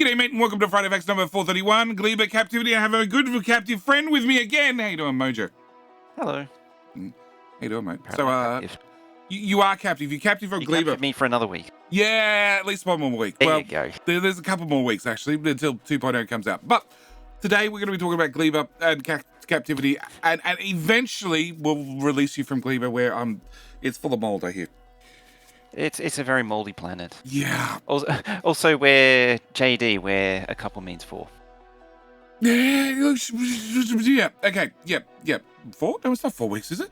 G'day, mate, and welcome to Friday Facts number 431. Gleba, Captivity. I have a good captive friend with me again. How you doing, Mojo? Hello. How you doing, mate? Apparently You are captive. You're captive for you Gleba. captured me for another week. Yeah, at least one more week. There you go. There's a couple more weeks, actually, until 2.0 comes out. But today we're going to be talking about Gleba and Captivity, and eventually we'll release you from Gleba where it's full of mold, I hear. It's a very moldy planet. Yeah. Also, where JD, where a couple means four. Yeah. Okay. Yep. 4? No, it's not 4 weeks, is it?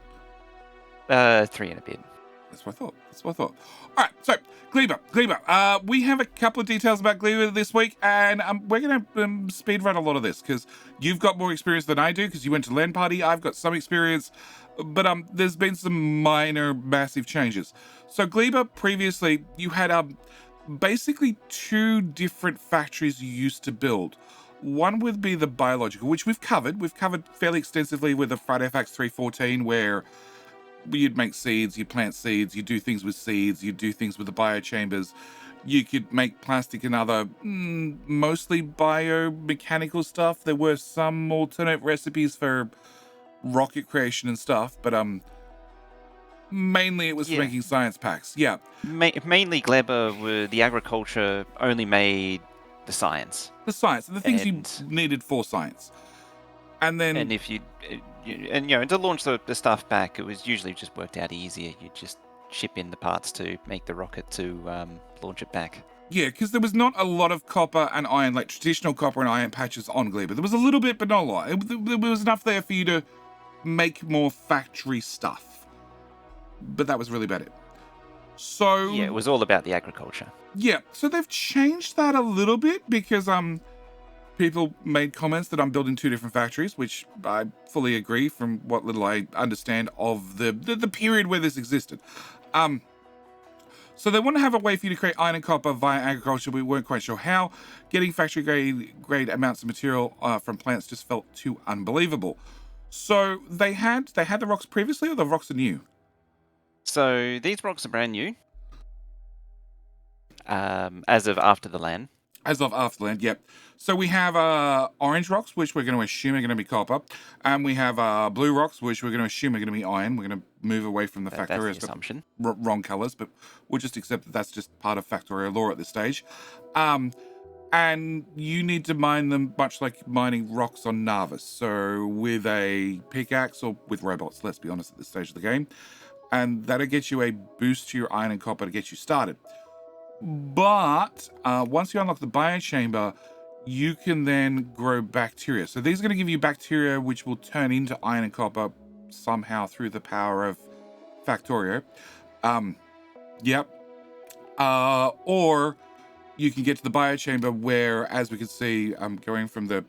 3 and a bit. That's what I thought. All right, so Gleba. We have a couple of details about Gleba this week, and we're going to speed run a lot of this because you've got more experience than I do because you went to LAN party. I've got some experience, but there's been some minor, massive changes. So Gleba, previously, you had basically 2 different factories you used to build. One would be the biological, which we've covered. We've covered fairly extensively with the Friday Facts 314, where you'd make seeds, you'd plant seeds, you do things with seeds, you do things with the biochambers. You could make plastic and other mostly biomechanical stuff. There were some alternate recipes for rocket creation and stuff, but mainly it was for making science packs. Yeah. Mainly Gleba, the agriculture only made the science. The science, and the things you needed for science. And then... And if to launch the stuff back, it was usually just worked out easier. You just ship in the parts to make the rocket to launch it back. Yeah, because there was not a lot of copper and iron, like traditional copper and iron patches on Gleba. There was a little bit, but not a lot. There was enough there for you to make more factory stuff. But that was really about it. So... Yeah, it was all about the agriculture. Yeah, so they've changed that a little bit because people made comments that I'm building 2 different factories, which I fully agree from what little I understand of the period where this existed. So they want to have a way for you to create iron and copper via agriculture. We weren't quite sure how. Getting factory grade amounts of material from plants just felt too unbelievable. So they had the rocks previously, or the rocks are new? So these rocks are brand new. As of after the LAN. As of after land, yep. So we have orange rocks, which we're going to assume are going to be copper. And we have blue rocks, which we're going to assume are going to be iron. We're going to move away from the Factorio. That's the assumption. Wrong colours, but we'll just accept that that's just part of Factorio lore at this stage. And you need to mine them much like mining rocks on Narvis. So with a pickaxe or with robots, let's be honest, at this stage of the game. And that'll get you a boost to your iron and copper to get you started. But once you unlock the biochamber, you can then grow bacteria. So these are going to give you bacteria which will turn into iron and copper somehow through the power of Factorio. Or you can get to the biochamber where, as we can see, I'm going from the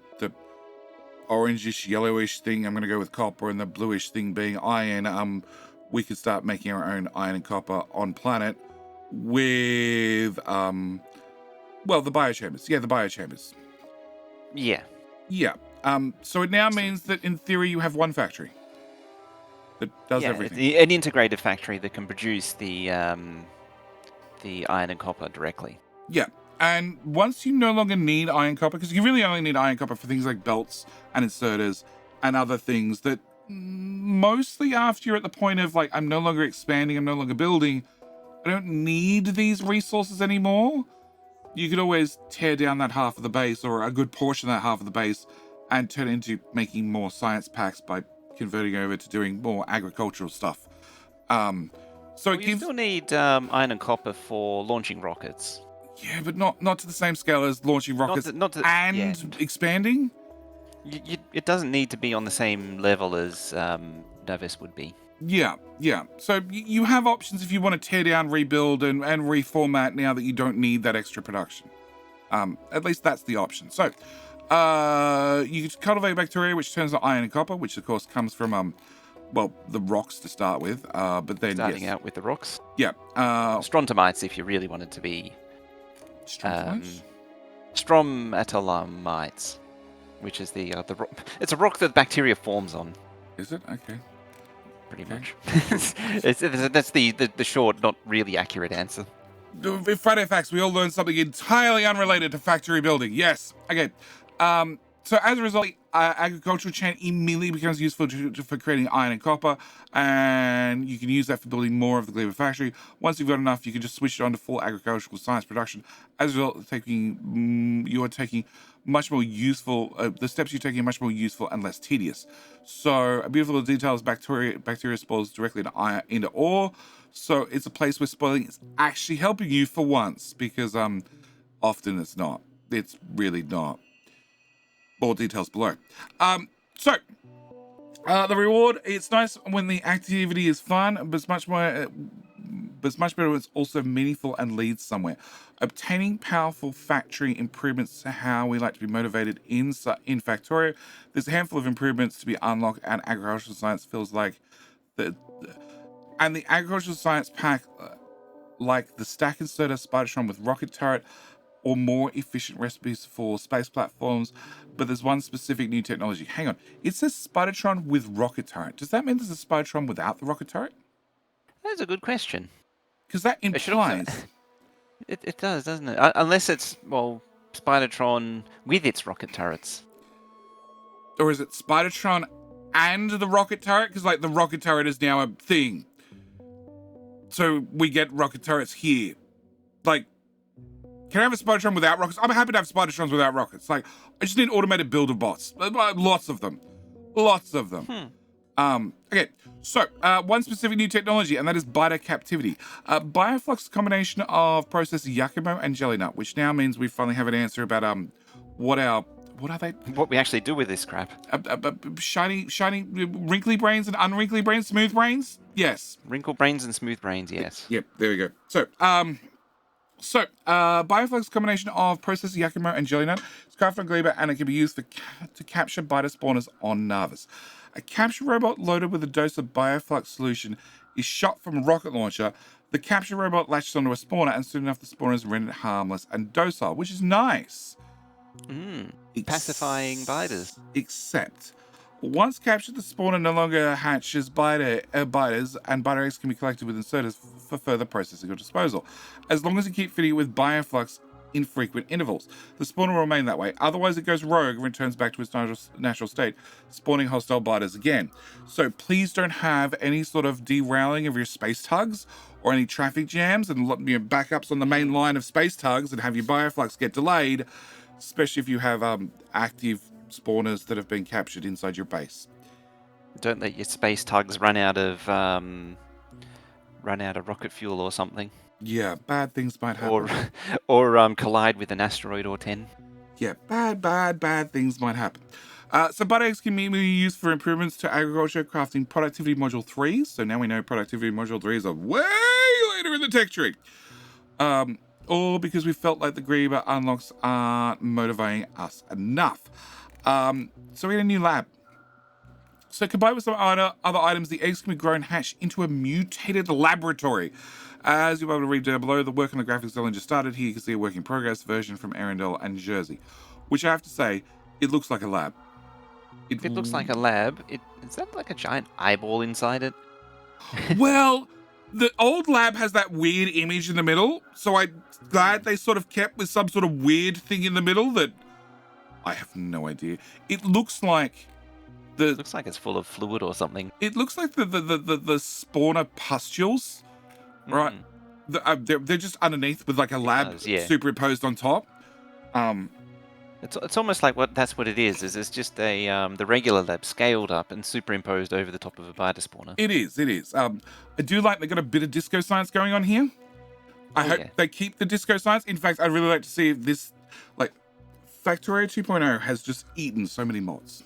orangish, yellowish thing. I'm going to go with copper, and the bluish thing being iron. We could start making our own iron and copper on planet. With, the biochambers. Yeah, the biochambers. Yeah. Yeah. So it now means that, in theory, you have one factory that does everything. An integrated factory that can produce the iron and copper directly. Yeah. And once you no longer need iron copper, because you really only need iron copper for things like belts and inserters and other things that mostly after you're at the point of, like, I'm no longer expanding, I'm no longer building, I don't need these resources anymore. You could always tear down that half of the base, or a good portion of that half of the base, and turn it into making more science packs by converting over to doing more agricultural stuff. You still need iron and copper for launching rockets. Yeah, but not to the same scale as launching rockets expanding. It doesn't need to be on the same level as Navis would be. Yeah. So you have options if you want to tear down, rebuild, and reformat now that you don't need that extra production. At least that's the option. So you can cultivate bacteria, which turns to iron and copper, which of course comes from the rocks to start with. But then starting out with the rocks. Yeah. Strontomites, if you really wanted to be. Stromatolamites, which is the rock. It's a rock that bacteria forms on. Is it? Okay. Pretty much. That's the short, not really accurate answer. Friday Facts, we all learned something entirely unrelated to factory building. Yes. Okay. So as a result, agricultural chain immediately becomes useful for creating iron and copper, and you can use that for building more of the Gleba factory. Once you've got enough, you can just switch it on to full agricultural science production. As a result, you are taking much more useful. The steps you're taking are much more useful and less tedious. So a beautiful little detail is bacteria spoils directly into ore. So it's a place where spoiling is actually helping you for once, because often it's not. It's really not. More details below. So the reward, it's nice when the activity is fun, but it's much better when it's also meaningful and leads somewhere. Obtaining powerful factory improvements to how we like to be motivated in Factorio. There's a handful of improvements to be unlocked, and agricultural science feels like the agricultural science pack, like the stack inserter Spidertron with rocket turret, or more efficient recipes for space platforms, but there's one specific new technology. Hang on, it says Spidertron with rocket turret. Does that mean there's a Spidertron without the rocket turret? That's a good question. Because that implies... It does, doesn't it? Unless it's, well, Spidertron with its rocket turrets. Or is it Spidertron and the rocket turret? Because, like, the rocket turret is now a thing. So we get rocket turrets here. Like, can I have a Spidertron without rockets? I'm happy to have Spidertrons without rockets. Like, I just need automated builder bots. Lots of them. Lots of them. Okay, so one specific new technology, and that is biter captivity. Bioflux is a combination of processed Yakimo and jelly nut, which now means we finally have an answer about what are they? What we actually do with this crap. Shiny, wrinkly brains and unwrinkly brains, smooth brains? Yes. Wrinkle brains and smooth brains, yes. Yep, there we go. So, Bioflux combination of processed Yakimo and jelly nut. It's crafted on Gleba, and it can be used to capture biter spawners on Narvis. A capture robot loaded with a dose of Bioflux solution is shot from a rocket launcher. The capture robot latches onto a spawner, and soon enough the spawner is rendered harmless and docile, which is nice. Pacifying biters. Except, once captured, the spawner no longer hatches biters, and biter eggs can be collected with inserters for further processing or disposal, as long as you keep feeding it with Bioflux in frequent intervals. The spawner will remain that way. Otherwise, it goes rogue and returns back to its natural state, spawning hostile biters again. So please don't have any sort of derailing of your space tugs or any traffic jams and backups on the main line of space tugs and have your Bioflux get delayed, especially if you have active spawners that have been captured inside your base. Don't let your space tugs run out of rocket fuel or something. Yeah, bad things might happen. Or collide with an asteroid or 10. Yeah, bad things might happen. So biter eggs can be used for improvements to agriculture, crafting productivity module 3s. So now we know productivity module 3s are way later in the tech tree. Or because we felt like the Gleba unlocks aren't motivating us enough. So we had a new lab. So combined with some other items, the eggs can be grown hatched into a mutated laboratory. As you'll be able to read down below, the work on the graphics design just started. Here you can see a work in progress version from Arendelle and Jersey, which I have to say, it looks like a lab. It looks like a lab. Is that like a giant eyeball inside it? Well, the old lab has that weird image in the middle, so I'm glad they sort of kept with some sort of weird thing in the middle that I have no idea. It looks like It looks like it's full of fluid or something. It looks like the spawner pustules, right? They're just underneath with like a lab superimposed on top. It's almost like that's what it is. It's just the regular lab scaled up and superimposed over the top of a biter spawner. It is. I do like they got a bit of disco science going on here. I hope they keep the disco science. In fact, I'd really like to see if this, like, Factorio 2.0 has just eaten so many mods.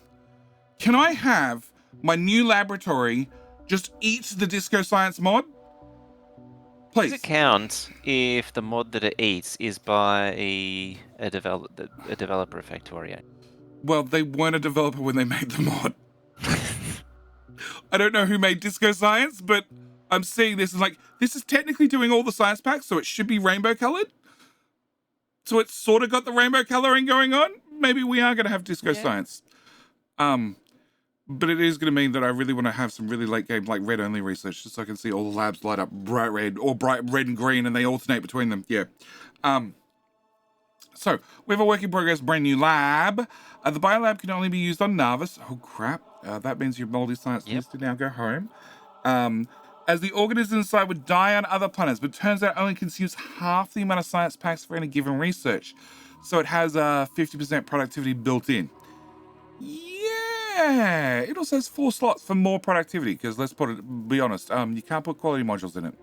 Can I have my new laboratory just eat the disco science mod? Please. Does it count if the mod that it eats is by a developer of Factorio? Well, they weren't a developer when they made the mod. I don't know who made disco science, but I'm seeing this and like, this is technically doing all the science packs, so it should be rainbow colored. So it's sort of got the rainbow coloring going on. Maybe we are going to have disco science. But it is going to mean that I really want to have some really late game, like red only research, just so I can see all the labs light up bright red or bright red and green, and they alternate between them. Yeah. So we have a work in progress, brand new lab. The biolab can only be used on Narvis. Oh crap! That means your moldy science needs to now go home. As the organisms inside would die on other planets, but turns out only consumes half the amount of science packs for any given research. So it has 50% productivity built in. Yeah, it also has 4 slots for more productivity, because let's be honest, you can't put quality modules in it.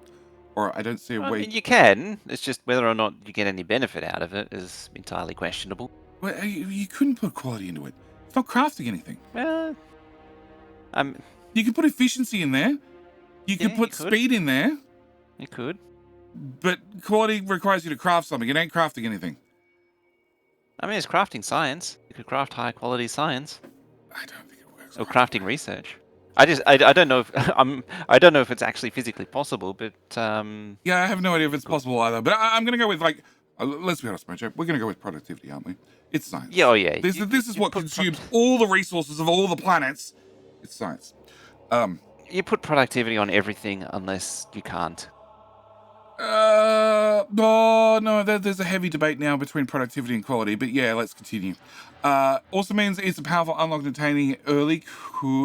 Or I don't see a I way. mean, you can. It's just whether or not you get any benefit out of it is entirely questionable. Well, you couldn't put quality into it. It's not crafting anything. You could put efficiency in there. You could put speed in there. You could. But quality requires you to craft something. It ain't crafting anything. I mean, it's crafting science. You could craft high quality science. I don't think it works. Or crafting research. I don't know if I don't know if it's actually physically possible, but yeah, I have no idea if it's possible either. But I'm gonna go with let's be honest, Mojo. We're gonna go with productivity, aren't we? It's science. Yeah, oh yeah. This is what consumes all the resources of all the planets. It's science. You put productivity on everything unless you can't. No, there's a heavy debate now between productivity and quality, but yeah, let's continue. Also means it's a powerful unlock attaining early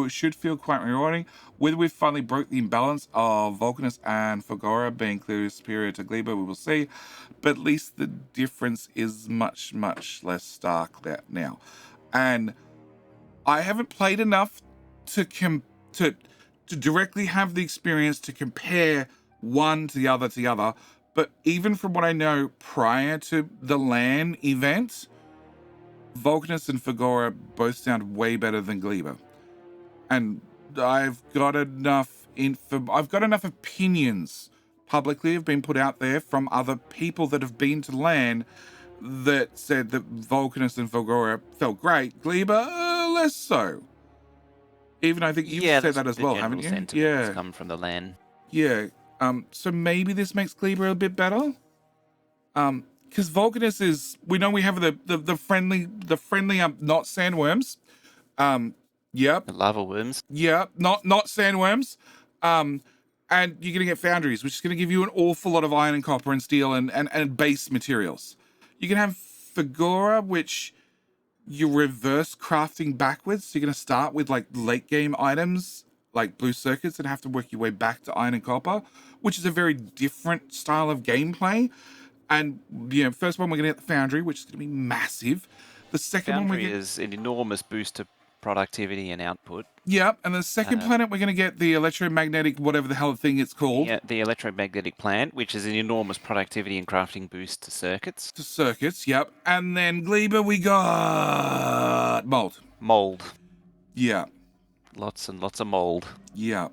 should feel quite rewarding. Whether we've finally broke the imbalance of Vulcanus and Fagora being clearly superior to Gleba, we will see, but at least the difference is much, much less stark now. And I haven't played enough to directly have the experience to compare one to the other, but even from what I know prior to the LAN event, Vulcanus and Fagora both sound way better than Gleba. And I've got enough opinions publicly have been put out there from other people that have been to LAN that said that Vulcanus and Fagora felt great. Gleba, less so. Even I think you've said that as well, haven't you? Yeah, it's come from the LAN. Yeah. So maybe this makes Gleba a bit better. Because Vulcanus is, we know we have the friendly not sandworms. Yep. The lava worms. Yep. Not sandworms. And you're gonna get foundries, which is gonna give you an awful lot of iron and copper and steel and base materials. You can have Fagora, which you're reverse crafting backwards. So you're gonna start with like late game items like blue circuits and have to work your way back to iron and copper, which is a very different style of gameplay. And first one we're gonna get the foundry, which is gonna be massive. The second foundry is an enormous boost to productivity and output. Yep, and the second planet we're gonna get the electromagnetic, whatever the hell thing it's called. Yeah, the electromagnetic plant, which is an enormous productivity and crafting boost to circuits. Yep. And then Gleba we got mold. Yeah. Lots and lots of mold. Yeah.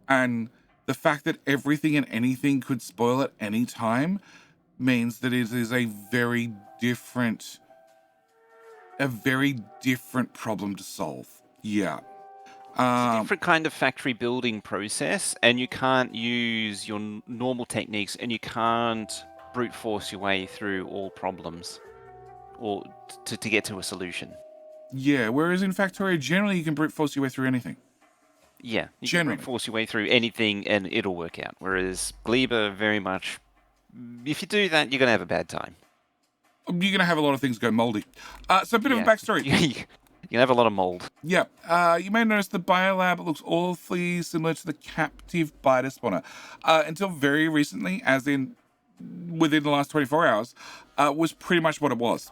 And the fact that everything and anything could spoil at any time means that it is a very different problem to solve. Yeah. It's a different kind of factory building process, and you can't use your normal techniques, and you can't brute force your way through all problems or to get to a solution. Yeah, whereas in Factorio, generally you can brute force your way through anything. Yeah, you can brute force your way through anything and it'll work out. Whereas Gleba, very much, if you do that, you're going to have a bad time. You're going to have a lot of things go moldy. So a bit of a backstory. You can have a lot of mold. Yeah. You may notice the biolab looks awfully similar to the captive biter spawner. Until very recently, as in within the last 24 hours, was pretty much what it was.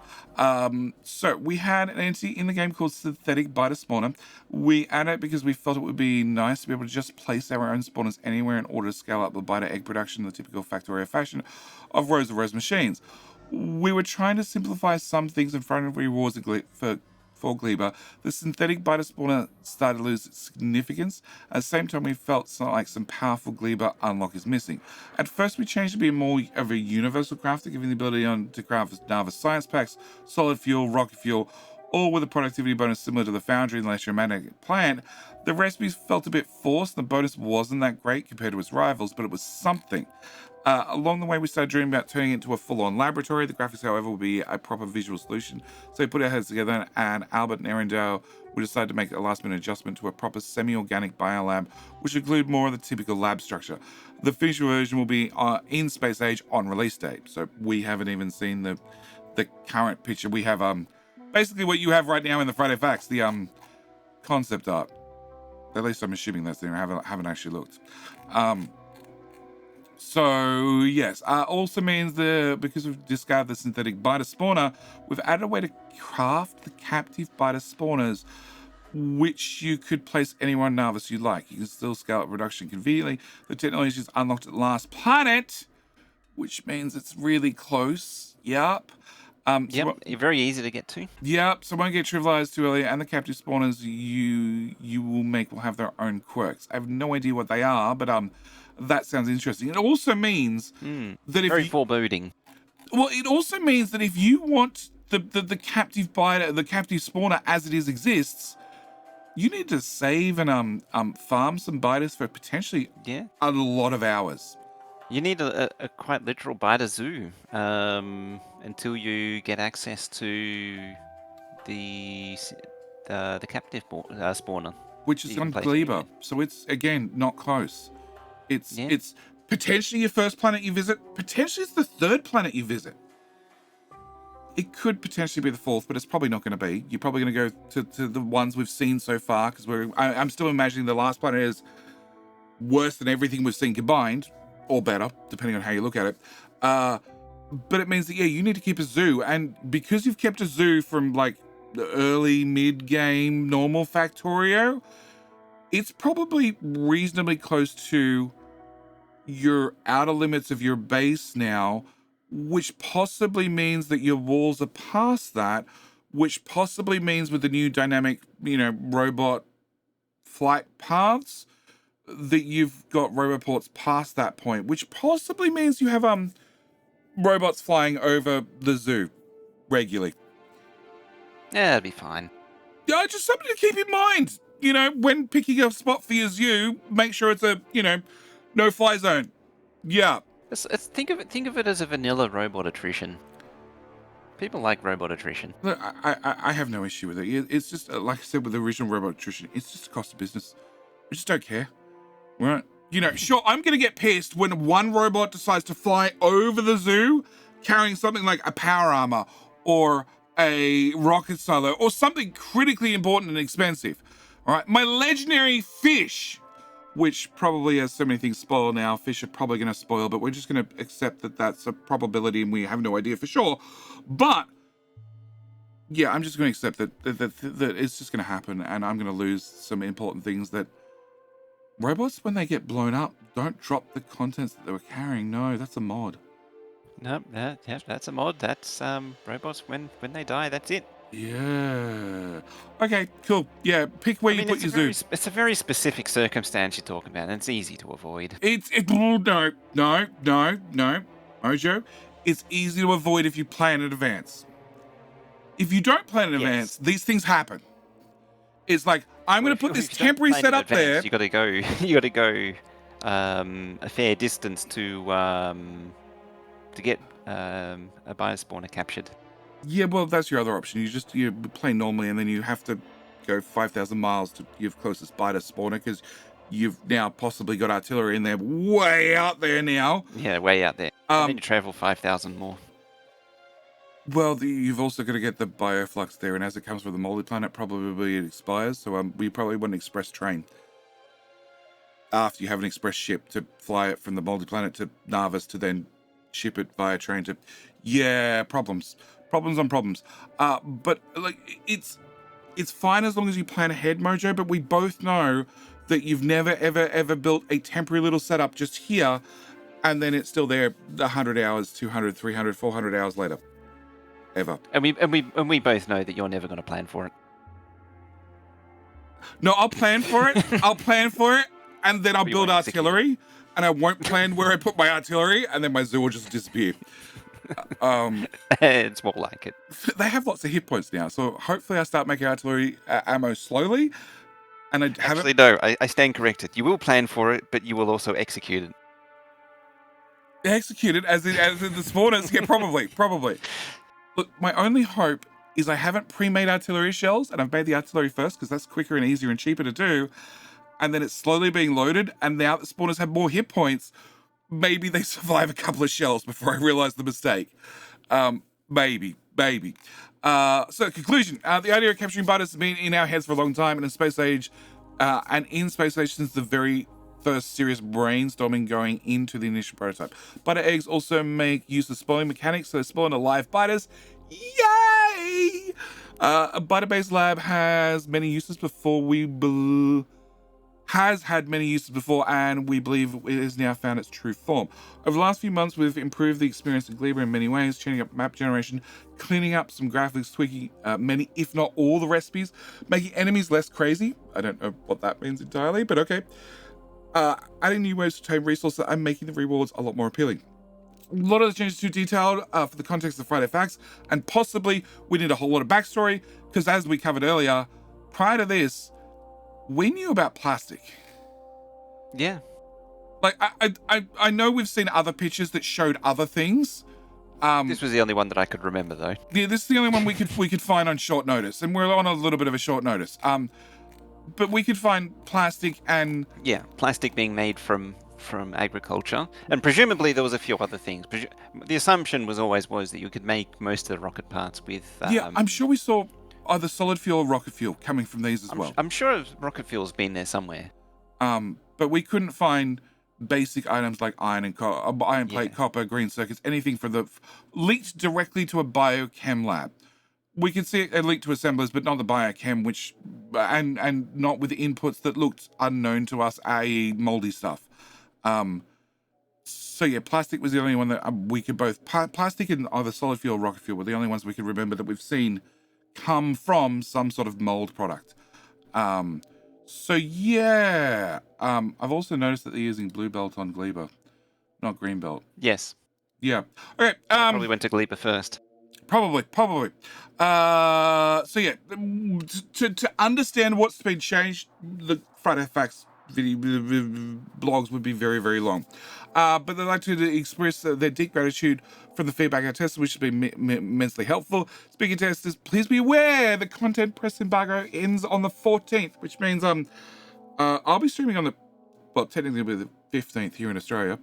So we had an entity in the game called Synthetic Biter Spawner. We added it because we felt it would be nice to be able to just place our own spawners anywhere in order to scale up the biter egg production in the typical Factorio fashion of rows of rose machines. We were trying to simplify some things in front of rewards for Gleba. The synthetic biter spawner started to lose its significance. At the same time, we felt like some powerful Gleba unlock is missing. At first, we changed to be more of a universal crafter, giving the ability to craft Narva science packs, solid fuel, rocket fuel, all with a productivity bonus similar to the foundry and electromagnetic plant. The recipes felt a bit forced. The bonus wasn't that great compared to its rivals, but it was something. Along the way, we started dreaming about turning it into a full-on laboratory. The graphics, however, will be a proper visual solution. So we put our heads together, and Albert and Erindale, we decided to make a last-minute adjustment to a proper semi-organic biolab, which include more of the typical lab structure. The finished version will be in Space Age on release date. So we haven't even seen the current picture. We have basically what you have right now in the Friday Facts, the concept art. At least I'm assuming that's there. I haven't actually looked. So yes, also means because we've discarded the synthetic biter spawner, we've added a way to craft the captive biter spawners, which you could place anywhere on Narvis you like. You can still scale up reduction conveniently. The technology is unlocked at last planet, which means it's really close. Yep. Very easy to get to. Yep, so won't get trivialized too early, and the captive spawners you will have their own quirks. I have no idea what they are, but that sounds interesting. It also means that if very foreboding. Well, it also means that if you want the captive biter, the captive spawner as it exists, you need to save and farm some biters for potentially a lot of hours. You need a quite literal biter zoo until you get access to the captive spawner, which is on Gleba, so it's again not close. It's potentially your first planet you visit. Potentially it's the third planet you visit. It could potentially be the fourth, but it's probably not going to be. You're probably going to go to the ones we've seen so far, because I'm still imagining the last planet is worse than everything we've seen combined, or better, depending on how you look at it. But it means that you need to keep a zoo, and because you've kept a zoo from like the early mid-game normal Factorio, it's probably reasonably close to your outer limits of your base now, which possibly means that your walls are past that, which possibly means with the new dynamic, robot flight paths, that you've got roboports past that point, which possibly means you have robots flying over the zoo regularly. Yeah, it'll be fine. Yeah, just something to keep in mind. When picking a spot for your zoo, make sure it's a, no-fly zone. Yeah. Think of it as a vanilla robot attrition. People like robot attrition. Look, I have no issue with it. It's just, like I said, with the original robot attrition, it's just a cost of business. I just don't care. Right? Sure, I'm going to get pissed when one robot decides to fly over the zoo carrying something like a power armor or a rocket silo or something critically important and expensive. All right, my legendary fish, which probably has so many things spoiled now. Fish are probably going to spoil, but we're just going to accept that that's a probability and we have no idea for sure. But yeah, I'm just going to accept that it's just going to happen, and I'm going to lose some important things. That robots, when they get blown up, don't drop the contents that they were carrying. No, that's a mod. No, that's a mod. That's robots when they die. That's it. Yeah. Okay, cool. Yeah, pick where you put your zoo. It's a very specific circumstance you're talking about, and it's easy to avoid. No, Mojo. It's easy to avoid if you plan in advance. If you don't plan in advance, these things happen. It's like, I'm going to put this temporary setup there. You got to go. You got to go a fair distance to get a biospawner captured. Yeah, well, that's your other option. You play normally, and then you have to go 5,000 miles to your closest biter spawner, because you've now possibly got artillery in there, way out there now. Yeah, way out there. I need to travel 5,000 more. Well, you've also got to get the Bioflux there, and as it comes from the multi-planet, probably it expires, so we probably want an express train. After you have an express ship to fly it from the multi-planet to Narvis to then ship it via train to... Yeah, problems on problems. But like it's fine as long as you plan ahead, Mojo, but we both know that you've never ever built a temporary little setup just here and then it's still there 100 hours, 200, 300, 400 hours later. Ever. And we both know that you're never going to plan for it. No, I'll plan for it. And then I'll build artillery, and I won't plan where I put my artillery, and then my zoo will just disappear. It's more like it. They have lots of hit points now, so hopefully I start making artillery ammo slowly. And I stand corrected. You will plan for it, but you will also execute it. Executed as in the spawners. Yeah, probably. Look, my only hope is I haven't pre-made artillery shells, and I've made the artillery first because that's quicker and easier and cheaper to do. And then it's slowly being loaded, and now that spawners have more hit points, maybe they survive a couple of shells before I realize the mistake. Maybe. So conclusion, the idea of capturing biters has been in our heads for a long time, and in Space Age since the very first serious brainstorming going into the initial prototype. Biter eggs also make use of spawning mechanics, so they spawn alive biters. Yay! A biter-based lab has many uses before has had many uses before, and we believe it has now found its true form. Over the last few months, we've improved the experience of Gleba in many ways, tuning up map generation, cleaning up some graphics, tweaking many, if not all, the recipes, making enemies less crazy. I don't know what that means entirely, but okay. Adding new ways to obtain resources and making the rewards a lot more appealing. A lot of the changes too detailed for the context of Friday Facts, and possibly we need a whole lot of backstory, because as we covered earlier, prior to this, we knew about plastic. Yeah. Like, I know we've seen other pictures that showed other things. This was the only one that I could remember, though. Yeah, this is the only one we could find on short notice, and we're on a little bit of a short notice. But we could find plastic and... Yeah, plastic being made from agriculture, and presumably there was a few other things. The assumption was that you could make most of the rocket parts with... yeah, I'm sure we saw either solid fuel or rocket fuel coming from these as well. I'm sure rocket fuel's been there somewhere. But we couldn't find basic items like iron plate, copper, green circuits, anything linked directly to a biochem lab. We could see it linked to assemblers, but not the biochem, and not with inputs that looked unknown to us, i.e. moldy stuff. So yeah, plastic was the only one that we could plastic and either solid fuel or rocket fuel were the only ones we could remember that we've seen come from some sort of mold product. So yeah, I've also noticed that they're using blue belt on Gleba, not green belt. Yes. Yeah. Okay. Probably went to Gleba first. Probably. So yeah, to understand what's been changed, the Friday Facts video blogs would be very, very long. But they'd like to express their deep gratitude for the feedback on testers, which has been immensely helpful. Speaking of testers, please be aware the content press embargo ends on the 14th, which means I'll be streaming on technically it'll be the 15th here in Australia.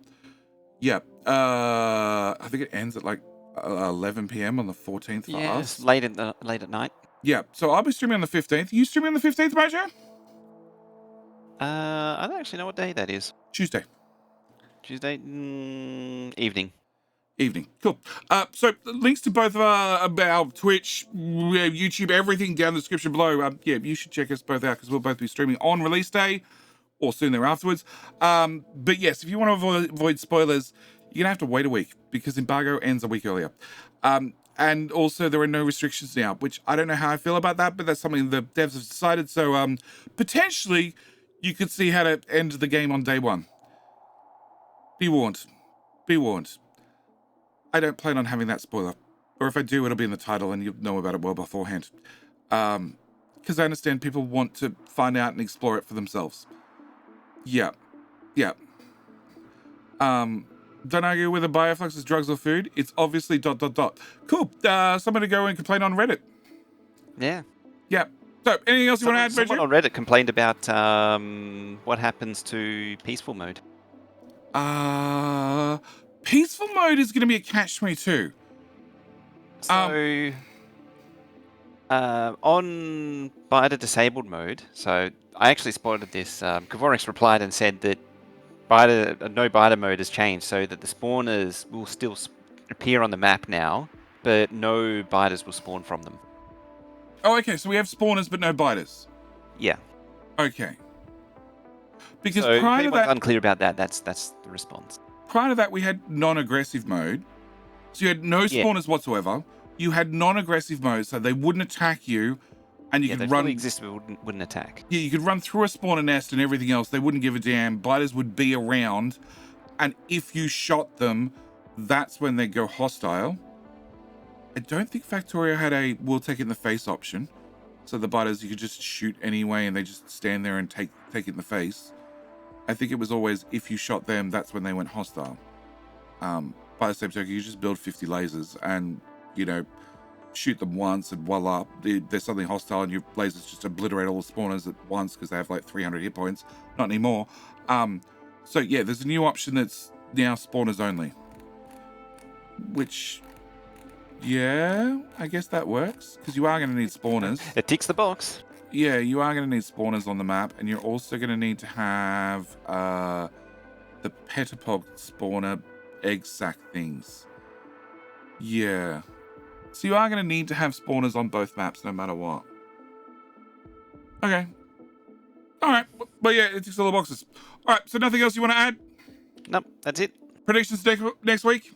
Yeah. I think it ends at like 11 p.m. on the 14th for us. Late at night. Yeah, so I'll be streaming on the 15th. You streaming on the 15th, Mojo? I don't actually know what day that is. Tuesday. Evening. Cool. So links to both our Twitch, YouTube, everything down in the description below. You should check us both out because we'll both be streaming on release day or soon there afterwards. But yes, if you want to avoid spoilers, you're going to have to wait a week because embargo ends a week earlier. And also there are no restrictions now, which I don't know how I feel about that, but that's something the devs have decided. So potentially you could see how to end the game on day one. Be warned. I don't plan on having that spoiler. Or if I do, it'll be in the title and you'll know about it well beforehand. Because I understand people want to find out and explore it for themselves. Yeah. Don't argue whether Bioflux is drugs or food. It's obviously ... Cool. Somebody go and complain on Reddit. Yeah. So, anything else you want to add, Someone on Reddit complained about what happens to peaceful mode. Peaceful mode is going to be a catch-22. So, on biter disabled mode, so I actually spotted this. Kavorix replied and said that no biter mode has changed, so that the spawners will still appear on the map now, but no biters will spawn from them. Oh, okay, so we have spawners but no biters. Yeah. Okay. Because so prior to that, unclear about that. That's the response. Prior to that, we had non-aggressive mode, so you had no spawners whatsoever. You had non-aggressive mode, so they wouldn't attack you, and you could run. Fully exist, but wouldn't attack. Yeah, you could run through a spawner nest and everything else. They wouldn't give a damn. Biters would be around, and if you shot them, that's when they go hostile. I don't think Factorio had a "we'll take it in the face" option, so the biters you could just shoot anyway, and they just stand there and take it in the face. I think it was always if you shot them, that's when they went hostile. By the same token, you just build 50 lasers and, shoot them once and voila, there's something hostile and your lasers just obliterate all the spawners at once because they have like 300 hit points. Not anymore. So yeah, there's a new option that's now spawners only. Which, yeah, I guess that works because you are going to need spawners. It ticks the box. Yeah, you are going to need spawners on the map, and you're also going to need to have the petapog spawner egg sac things. Yeah. So you are going to need to have spawners on both maps no matter what. Okay. All right. But yeah, it ticks all the boxes. All right, so nothing else you want to add? Nope, that's it. Predictions next week?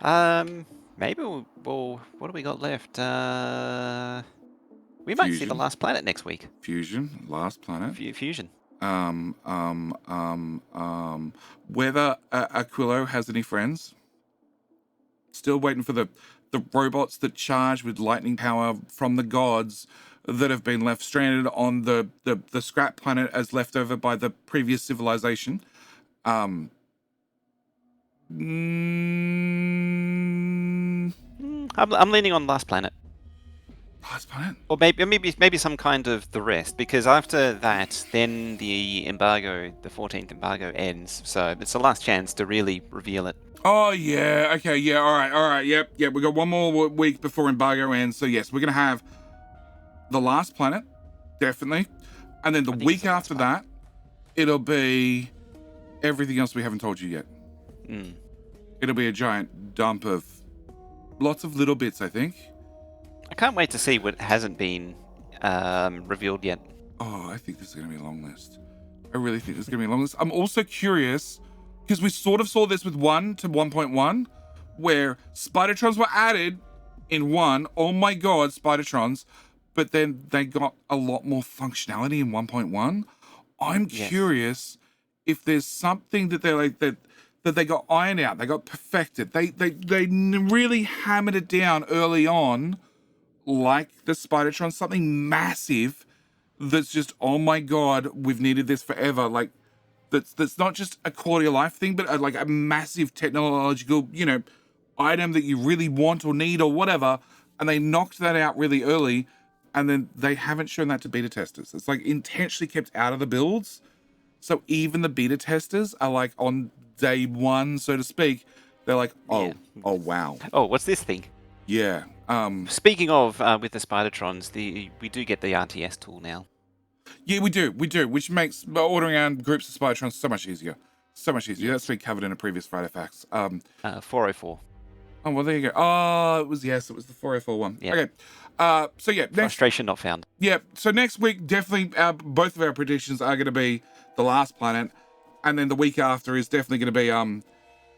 Maybe we'll what do we got left? We might see the last planet next week. Fusion, last planet. Fusion. Whether Aquilo has any friends. Still waiting for the robots that charge with lightning power from the gods that have been left stranded on the scrap planet as left over by the previous civilization. I'm leaning on last planet. Last planet? Or maybe some kind of the rest, because after that, then the embargo, the 14th embargo ends. So it's the last chance to really reveal it. Oh, yeah. Okay, yeah, all right. Yep. We got one more week before embargo ends. So, yes, we're going to have the last planet, definitely. And then the week after that, it'll be everything else we haven't told you yet. It'll be a giant dump of lots of little bits, I think. I can't wait to see what hasn't been revealed yet. Oh, I think this is going to be a long list. I really think this is going to be a long list. I'm also curious, because we sort of saw this with 1 to 1.1, where Spidertrons were added in 1. Oh my god, Spidertrons. But then they got a lot more functionality in 1.1. I'm curious if there's something that they're like that they got ironed out, they got perfected. They really hammered it down early on, like the Spidertron, something massive that's just, oh my god, we've needed this forever. Like that's not just a quality of life thing, but like a massive technological, item that you really want or need or whatever. And they knocked that out really early, and then they haven't shown that to beta testers. It's like intentionally kept out of the builds. So even the beta testers are like on day one, so to speak. They're like, oh wow. Oh, what's this thing? Yeah. Speaking of, with the Spidertrons, we do get the RTS tool now. Yeah, we do, which makes ordering around groups of Spidertrons so much easier. Yes. That's been covered in a previous Friday Facts. 404. Oh, well, there you go. Oh, it was the 404 one. Yeah. Okay. So yeah, frustration not found. Yeah. So next week, definitely, both of our predictions are going to be the last planet, and then the week after is definitely going to be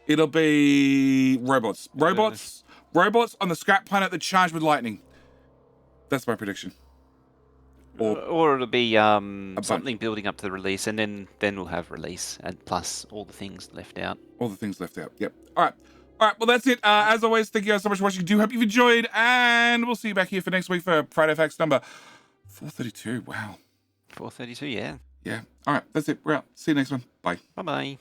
it'll be robots on the scrap planet that charge with lightning. That's my prediction. Or it'll be something building up to the release, and then we'll have release, and plus all the things left out. Yep. All right. Well, that's it. As always, thank you guys so much for watching. Do hope you've enjoyed, and we'll see you back here for next week for Friday Facts number 432. Wow. 432, yeah. Yeah. All right. That's it. We're out. See you next one. Bye. Bye-bye.